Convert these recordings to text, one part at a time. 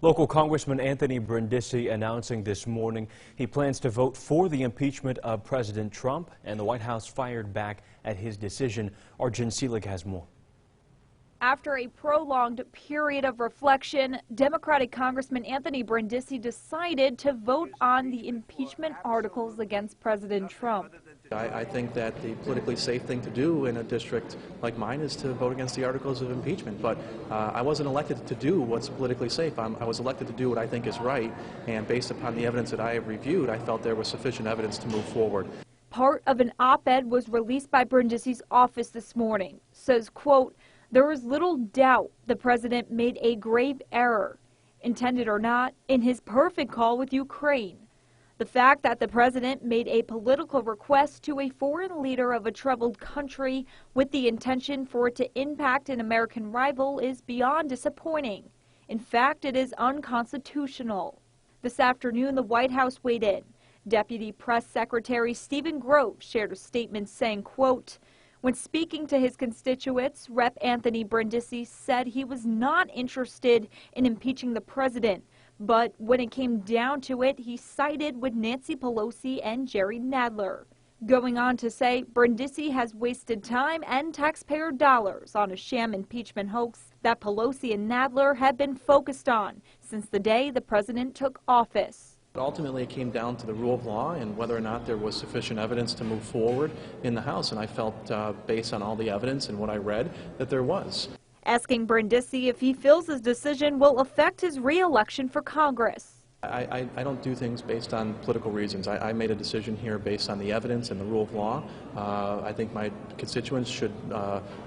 Local Congressman Anthony Brindisi announcing this morning he plans to vote for the impeachment of President Trump, and the White House fired back at his decision. Our Jen Seelig has more. After a prolonged period of reflection, Democratic Congressman Anthony Brindisi decided to vote on the impeachment articles against President Trump. I think that the politically safe thing to do in a district like mine is to vote against the articles of impeachment. But I wasn't elected to do what's politically safe. I was elected to do what I think is right, and based upon the evidence that I have reviewed, I felt there was sufficient evidence to move forward. Part of an op-ed was released by Brindisi's office this morning. Says, quote, "There is little doubt the president made a grave error, intended or not, in his perfect call with Ukraine. The fact that the president made a political request to a foreign leader of a troubled country with the intention for it to impact an American rival is beyond disappointing. In fact, it is unconstitutional." This afternoon, the White House weighed in. Deputy Press Secretary Stephen Grove shared a statement saying, quote, "When speaking to his constituents, Rep. Anthony Brindisi said he was not interested in impeaching the president, but when it came down to it, he sided with Nancy Pelosi and Jerry Nadler." Going on to say Brindisi has wasted time and taxpayer dollars on a sham impeachment hoax that Pelosi and Nadler have been focused on since the day the president took office. Ultimately, it came down to the rule of law and whether or not there was sufficient evidence to move forward in the House, and I felt, based on all the evidence and what I read, that there was. Asking Brindisi if he feels his decision will affect his re-election for Congress. I don't do things based on political reasons. I made a decision here based on the evidence and the rule of law. I think my constituents should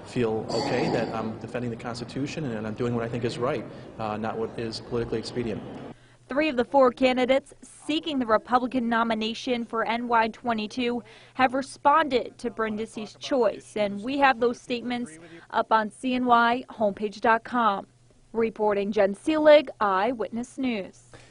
feel okay that I'm defending the Constitution and I'm doing what I think is right, not what is politically expedient. 3 of the 4 candidates seeking the Republican nomination for NY22 have responded to Brindisi's choice, and we have those statements up on CNYhomepage.com. Reporting Jen Seelig, Eyewitness News.